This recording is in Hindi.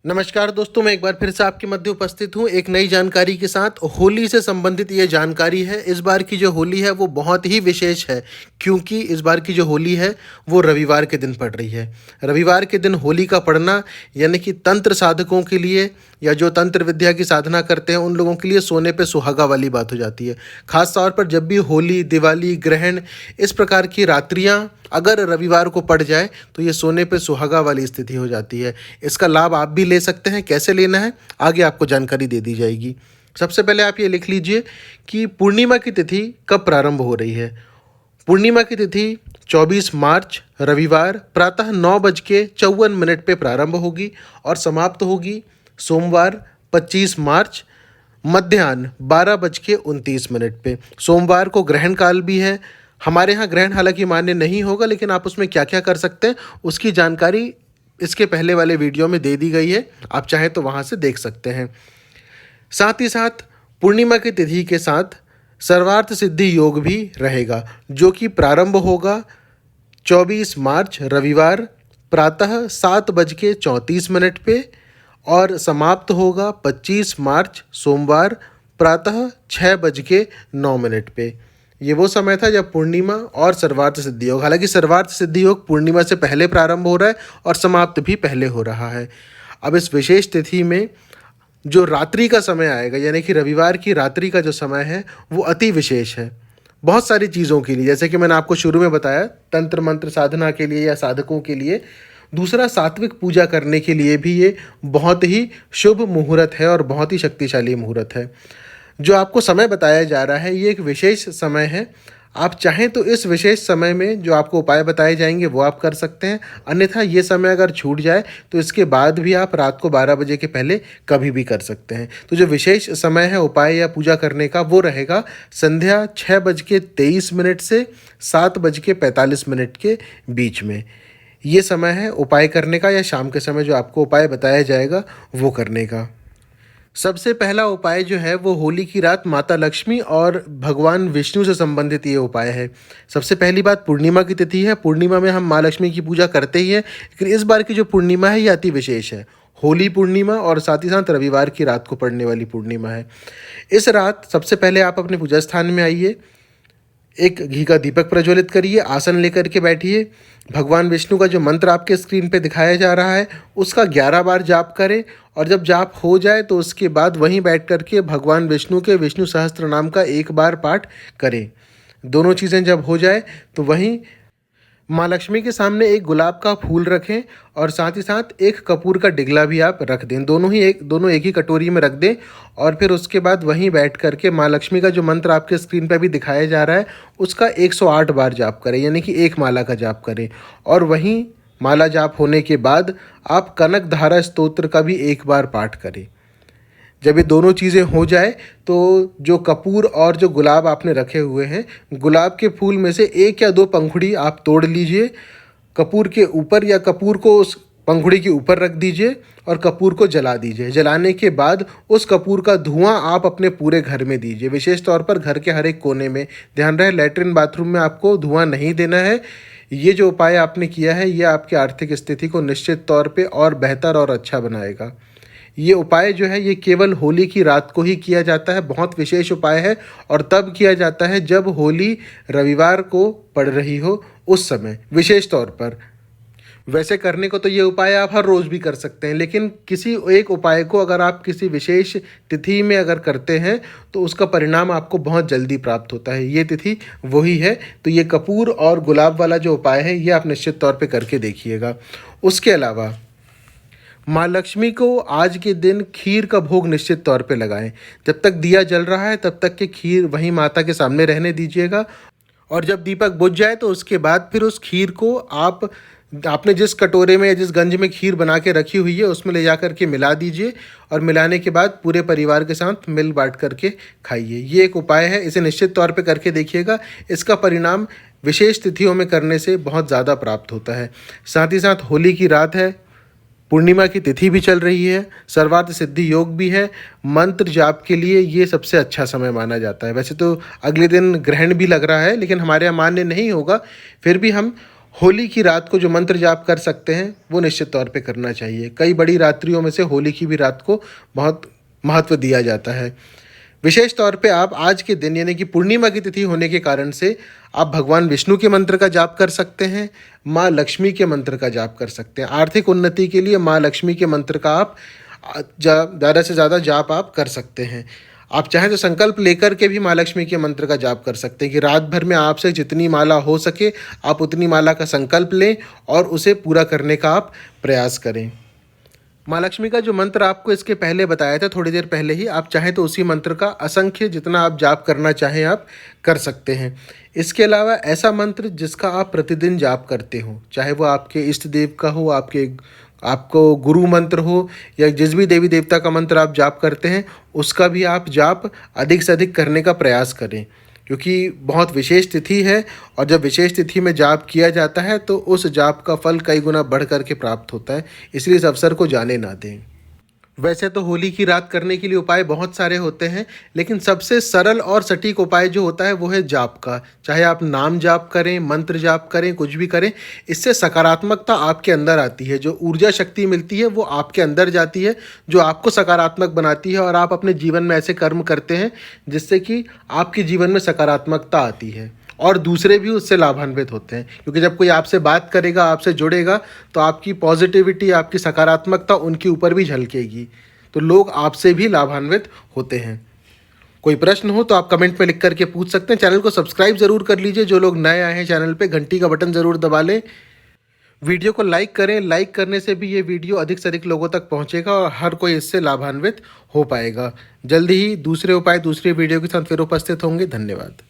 नमस्कार दोस्तों, मैं एक बार फिर से आपके मध्य उपस्थित हूँ एक नई जानकारी के साथ। होली से संबंधित ये जानकारी है। इस बार की जो होली है वो बहुत ही विशेष है, क्योंकि इस बार की जो होली है वो रविवार के दिन पड़ रही है। रविवार के दिन होली का पड़ना यानी कि तंत्र साधकों के लिए या जो तंत्र विद्या की साधना करते हैं उन लोगों के लिए सोने पे सुहागा वाली बात हो जाती है। खास तौर पर जब भी होली, दिवाली, ग्रहण इस प्रकार की रात्रियाँ अगर रविवार को पड़ जाए तो ये सोने पे सुहागा वाली स्थिति हो जाती है। इसका लाभ आप भी ले सकते हैं। कैसे लेना है आगे आपको जानकारी दे दी जाएगी। सबसे पहले आप ये लिख लीजिए कि पूर्णिमा की तिथि कब प्रारंभ हो रही है। पूर्णिमा की तिथि 24 मार्च रविवार प्रातः 9:54 पे प्रारंभ होगी और समाप्त होगी सोमवार 25 मार्च मध्याह्न 12:29 पे। सोमवार को ग्रहण काल भी है। हमारे यहाँ ग्रहण हालांकि मान्य नहीं होगा, लेकिन आप उसमें क्या क्या कर सकते हैं उसकी जानकारी इसके पहले वाले वीडियो में दे दी गई है। आप चाहें तो वहाँ से देख सकते हैं। साथ ही साथ पूर्णिमा की तिथि के साथ सर्वार्थ सिद्धि योग भी रहेगा, जो कि प्रारंभ होगा 24 मार्च रविवार प्रातः 7:34 पे और समाप्त होगा 25 मार्च सोमवार प्रातः 6:09 पे। ये वो समय था जब पूर्णिमा और सर्वार्थ सिद्धि योग, हालांकि सर्वार्थ सिद्धि योग पूर्णिमा से पहले प्रारंभ हो रहा है और समाप्त भी पहले हो रहा है। अब इस विशेष तिथि में जो रात्रि का समय आएगा यानी कि रविवार की रात्रि का जो समय है वो अति विशेष है बहुत सारी चीज़ों के लिए। जैसे कि मैंने आपको शुरू में बताया, तंत्र मंत्र साधना के लिए या साधकों के लिए। दूसरा, सात्विक पूजा करने के लिए भी ये बहुत ही शुभ मुहूर्त है और बहुत ही शक्तिशाली मुहूर्त है। जो आपको समय बताया जा रहा है ये एक विशेष समय है। आप चाहें तो इस विशेष समय में जो आपको उपाय बताए जाएंगे वो आप कर सकते हैं, अन्यथा ये समय अगर छूट जाए तो इसके बाद भी आप रात को 12 बजे के पहले कभी भी कर सकते हैं। तो जो विशेष समय है उपाय या पूजा करने का वो रहेगा संध्या 6:23 से 7:45 के बीच में। ये समय है उपाय करने का या शाम के समय जो आपको उपाय बताया जाएगा वो करने का। सबसे पहला उपाय जो है वो होली की रात माता लक्ष्मी और भगवान विष्णु से संबंधित ये उपाय है। सबसे पहली बात, पूर्णिमा की तिथि है। पूर्णिमा में हम माँ लक्ष्मी की पूजा करते ही हैं, लेकिन इस बार की जो पूर्णिमा है ये अति विशेष है। होली पूर्णिमा और साथ ही साथ रविवार की रात को पड़ने वाली पूर्णिमा है। इस रात सबसे पहले आप अपने पूजा स्थान में आइए, एक घी का दीपक प्रज्वलित करिए, आसन लेकर के बैठिए। भगवान विष्णु का जो मंत्र आपके स्क्रीन पे दिखाया जा रहा है उसका 11 बार जाप करें और जब जाप हो जाए तो उसके बाद वहीं बैठ करके भगवान विष्णु के विष्णु सहस्त्र नाम का 1 बार पाठ करें। दोनों चीज़ें जब हो जाए तो वहीं माँ लक्ष्मी के सामने एक गुलाब का फूल रखें और साथ ही साथ एक कपूर का डिगला भी आप रख दें। दोनों एक ही कटोरी में रख दें और फिर उसके बाद वहीं बैठ करके माँ लक्ष्मी का जो मंत्र आपके स्क्रीन पर भी दिखाया जा रहा है उसका 108 बार जाप करें, यानी कि एक माला का जाप करें। और वहीं माला जाप होने के बाद आप कनक धारा स्तोत्र का भी 1 बार पाठ करें। जब ये दोनों चीज़ें हो जाए तो जो कपूर और जो गुलाब आपने रखे हुए हैं, गुलाब के फूल में से 1 या 2 पंखुड़ी आप तोड़ लीजिए, कपूर के ऊपर या कपूर को उस पंखुड़ी के ऊपर रख दीजिए और कपूर को जला दीजिए। जलाने के बाद उस कपूर का धुआं आप अपने पूरे घर में दीजिए, विशेष तौर पर घर के हर एक कोने में। ध्यान रहे, लैट्रिन बाथरूम में आपको धुआं नहीं देना है। ये जो उपाय आपने किया है ये आपकी आर्थिक स्थिति को निश्चित तौर पे और बेहतर और अच्छा बनाएगा। ये उपाय जो है ये केवल होली की रात को ही किया जाता है, बहुत विशेष उपाय है और तब किया जाता है जब होली रविवार को पड़ रही हो, उस समय विशेष तौर पर। वैसे करने को तो ये उपाय आप हर रोज़ भी कर सकते हैं, लेकिन किसी एक उपाय को अगर आप किसी विशेष तिथि में अगर करते हैं तो उसका परिणाम आपको बहुत जल्दी प्राप्त होता है। ये तिथि वही है, तो ये कपूर और गुलाब वाला जो उपाय है ये आप निश्चित तौर पे करके देखिएगा। उसके अलावा माँ लक्ष्मी को आज के दिन खीर का भोग निश्चित तौर पे लगाएं। जब तक दिया जल रहा है तब तक के खीर वहीं माता के सामने रहने दीजिएगा और जब दीपक बुझ जाए तो उसके बाद फिर उस खीर को आपने जिस कटोरे में या जिस गंज में खीर बना के रखी हुई है उसमें ले जा करके मिला दीजिए और मिलाने के बाद पूरे परिवार के साथ मिल बांट करके खाइए। ये एक उपाय है, इसे निश्चित तौर पे करके देखिएगा। इसका परिणाम विशेष तिथियों में करने से बहुत ज़्यादा प्राप्त होता है। साथ ही साथ होली की रात है, पूर्णिमा की तिथि भी चल रही है, सर्वार्थ सिद्धि योग भी है। मंत्र जाप के लिए ये सबसे अच्छा समय माना जाता है। वैसे तो अगले दिन ग्रहण भी लग रहा है, लेकिन हमारे यहाँ मान्य नहीं होगा, फिर भी हम होली की रात को जो मंत्र जाप कर सकते हैं वो निश्चित तौर पे करना चाहिए। कई बड़ी रात्रियों में से होली की भी रात को बहुत महत्व दिया जाता है। विशेष तौर पे आप आज के दिन यानी कि पूर्णिमा की तिथि होने के कारण से आप भगवान विष्णु के मंत्र का जाप कर सकते हैं, माँ लक्ष्मी के मंत्र का जाप कर सकते हैं। आर्थिक उन्नति के लिए माँ लक्ष्मी के मंत्र का आप ज़्यादा से ज़्यादा जाप आप कर सकते हैं। आप चाहें तो संकल्प लेकर के भी माँ लक्ष्मी के मंत्र का जाप कर सकते हैं कि रात भर में आपसे जितनी माला हो सके आप उतनी माला का संकल्प लें और उसे पूरा करने का आप प्रयास करें। माँ लक्ष्मी का जो मंत्र आपको इसके पहले बताया था थोड़ी देर पहले ही, आप चाहें तो उसी मंत्र का असंख्य जितना आप जाप करना चाहें आप कर सकते हैं। इसके अलावा ऐसा मंत्र जिसका आप प्रतिदिन जाप करते हो, चाहे वो आपके इष्ट देव का हो, आपको गुरु मंत्र हो या जिस भी देवी देवता का मंत्र आप जाप करते हैं उसका भी आप जाप अधिक से अधिक करने का प्रयास करें, क्योंकि बहुत विशेष तिथि है और जब विशेष तिथि में जाप किया जाता है तो उस जाप का फल कई गुना बढ़ कर के प्राप्त होता है। इसलिए इस अवसर को जाने ना दें। वैसे तो होली की रात करने के लिए उपाय बहुत सारे होते हैं, लेकिन सबसे सरल और सटीक उपाय जो होता है वो है जाप का। चाहे आप नाम जाप करें, मंत्र जाप करें, कुछ भी करें, इससे सकारात्मकता आपके अंदर आती है। जो ऊर्जा शक्ति मिलती है वो आपके अंदर जाती है, जो आपको सकारात्मक बनाती है और आप अपने जीवन में ऐसे कर्म करते हैं जिससे कि आपके जीवन में सकारात्मकता आती है और दूसरे भी उससे लाभान्वित होते हैं। क्योंकि जब कोई आपसे बात करेगा, आपसे जुड़ेगा, तो आपकी पॉजिटिविटी, आपकी सकारात्मकता उनके ऊपर भी झलकेगी, तो लोग आपसे भी लाभान्वित होते हैं। कोई प्रश्न हो तो आप कमेंट में लिख करके पूछ सकते हैं। चैनल को सब्सक्राइब ज़रूर कर लीजिए। जो लोग नए आए हैं चैनल पे, घंटी का बटन ज़रूर दबा लें। वीडियो को लाइक करें। लाइक करने से भी ये वीडियो अधिक से अधिक लोगों तक पहुंचेगा और हर कोई इससे लाभान्वित हो पाएगा। जल्दी ही दूसरे उपाय दूसरे वीडियो के साथ फिर उपस्थित होंगे। धन्यवाद।